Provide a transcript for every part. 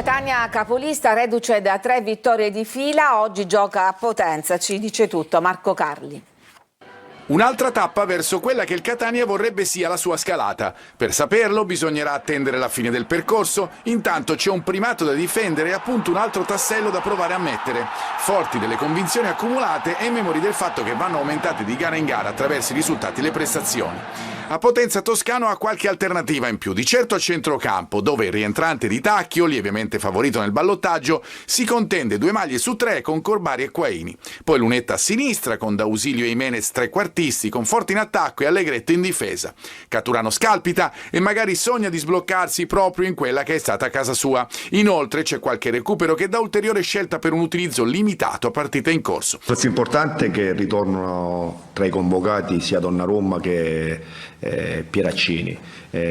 Catania capolista, reduce da 3 vittorie di fila, oggi gioca a Potenza. Ci dice tutto Marco Carli. Un'altra tappa verso quella che il Catania vorrebbe sia la sua scalata. Per saperlo bisognerà attendere la fine del percorso, intanto c'è un primato da difendere e appunto un altro tassello da provare a mettere. Forti delle convinzioni accumulate e memori del fatto che vanno aumentate di gara in gara attraverso i risultati e le prestazioni. A Potenza Toscano ha qualche alternativa in più, di certo a centrocampo, dove il rientrante di Tacchio, lievemente favorito nel ballottaggio, si contende 2 maglie su 3 con Corbari e Quaini. Poi Lunetta a sinistra con D'Ausilio e Jimenez trequartisti, Conforti in attacco e Allegretto in difesa. Caturano scalpita e magari sogna di sbloccarsi proprio in quella che è stata casa sua. Inoltre c'è qualche recupero che dà ulteriore scelta per un utilizzo limitato a partita in corso. Il più importante è che ritornano tra i convocati sia Donnarumma che Pieraccini.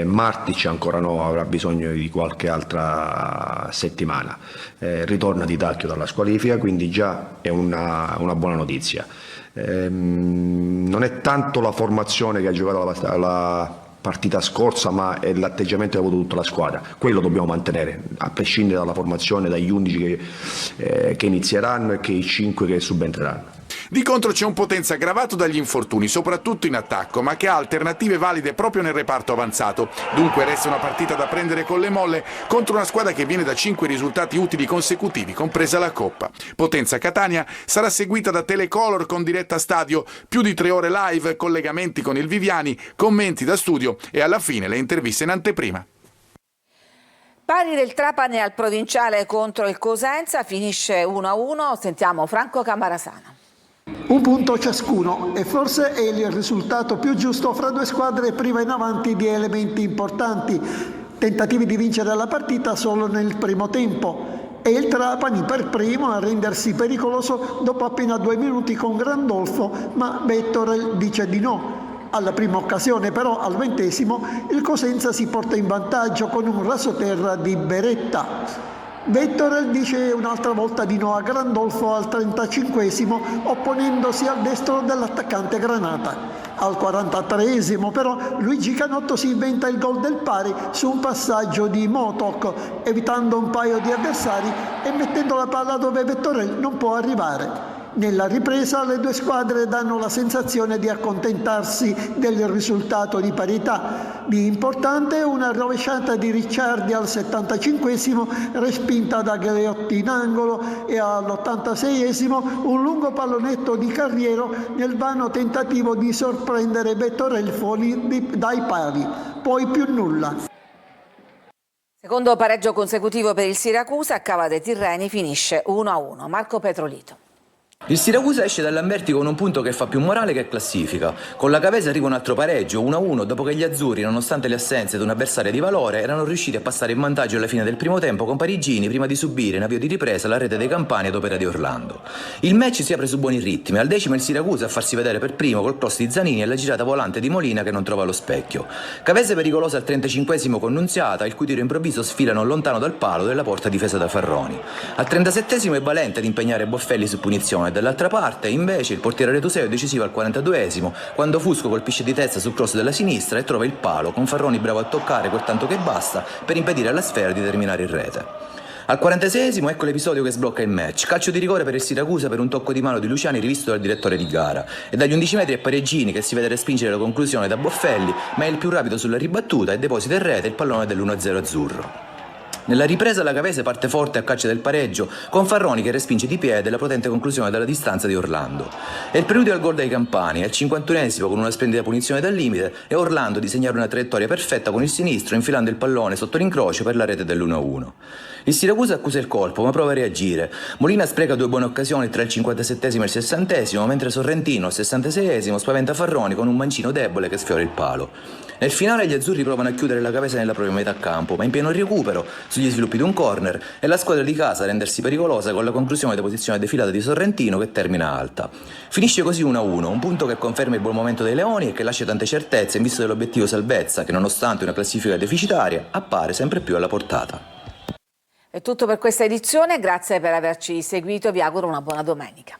Martic ancora no, avrà bisogno di qualche altra settimana. Ritorna Di Tacchio dalla squalifica, quindi già è una buona notizia. Non è tanto la formazione che ha giocato la partita scorsa, ma è l'atteggiamento che ha avuto tutta la squadra. Quello dobbiamo mantenere, a prescindere dalla formazione, dagli 11 che inizieranno e che i 5 che subentreranno. Di contro c'è un Potenza aggravato dagli infortuni, soprattutto in attacco, ma che ha alternative valide proprio nel reparto avanzato. Dunque resta una partita da prendere con le molle contro una squadra che viene da 5 risultati utili consecutivi, compresa la Coppa. Potenza-Catania sarà seguita da Telecolor con diretta stadio, più di 3 ore live, collegamenti con il Viviani, commenti da studio e alla fine le interviste in anteprima. Pari del Trapani al provinciale contro il Cosenza, finisce 1-1, sentiamo Franco Camarasana. Un punto ciascuno e forse è il risultato più giusto fra 2 squadre prive in avanti di elementi importanti. Tentativi di vincere la partita solo nel primo tempo e il Trapani per primo a rendersi pericoloso dopo appena 2 minuti con Grandolfo, ma Vettorel dice di no. Alla prima occasione però, al 20°, il Cosenza si porta in vantaggio con un rasoterra di Beretta. Vettorel dice un'altra volta di no a Grandolfo al 35°, opponendosi al destro dell'attaccante Granata. Al 43° però Luigi Canotto si inventa il gol del pari su un passaggio di Motok, evitando un paio di avversari e mettendo la palla dove Vettorel non può arrivare. Nella ripresa le 2 squadre danno la sensazione di accontentarsi del risultato di parità. Di importante una rovesciata di Ricciardi al 75°, respinta da Galeotti in angolo, e all'86° un lungo pallonetto di Carriero nel vano tentativo di sorprendere Vettorel fuori dai pali. Poi più nulla. Secondo pareggio consecutivo per il Siracusa, a Cava dei Tirreni finisce 1-1. Marco Petrolito. Il Siracusa esce da Lamberti con un punto che fa più morale che classifica. Con la Cavese arriva un altro pareggio, 1-1, dopo che gli azzurri, nonostante le assenze di un avversario di valore, erano riusciti a passare in vantaggio alla fine del primo tempo con Parigini prima di subire in avvio di ripresa la rete dei Campani ad opera di Orlando. Il match si apre su buoni ritmi, al 10° il Siracusa a farsi vedere per primo col cross di Zanini e la girata volante di Molina che non trova lo specchio. Cavese pericolosa al 35° con Nunziata, il cui tiro improvviso sfila non lontano dal palo della porta difesa da Farroni. Al 37° è Valente ad impegnare Boffelli su punizione. Dall'altra parte, invece, il portiere retuseo è decisivo al 42°, quando Fusco colpisce di testa sul cross della sinistra e trova il palo, con Farroni bravo a toccare quel tanto che basta per impedire alla Sfera di terminare in rete. Al 46° ecco l'episodio che sblocca il match. Calcio di rigore per il Siracusa per un tocco di mano di Luciani rivisto dal direttore di gara. E dagli 11 metri è Pareggini che si vede respingere la conclusione da Boffelli, ma è il più rapido sulla ribattuta e deposita in rete il pallone dell'1-0 azzurro. Nella ripresa la Cavese parte forte a caccia del pareggio, con Farroni che respinge di piede la potente conclusione dalla distanza di Orlando. È il preludio al gol dei Campani, al 51° con una splendida punizione dal limite e Orlando di segnare una traiettoria perfetta con il sinistro infilando il pallone sotto l'incrocio per la rete dell'1-1. Il Siracusa accusa il colpo ma prova a reagire. Molina spreca 2 buone occasioni tra il 57° e il 60°, mentre Sorrentino al 66° spaventa Farroni con un mancino debole che sfiora il palo. Nel finale gli azzurri provano a chiudere la Cavese nella propria metà campo, ma in pieno recupero, sugli sviluppi di un corner, è la squadra di casa a rendersi pericolosa con la conclusione della posizione defilata di Sorrentino che termina alta. Finisce così 1-1, un punto che conferma il buon momento dei Leoni e che lascia tante certezze in vista dell'obiettivo salvezza, che nonostante una classifica deficitaria appare sempre più alla portata. È tutto per questa edizione, grazie per averci seguito, vi auguro una buona domenica.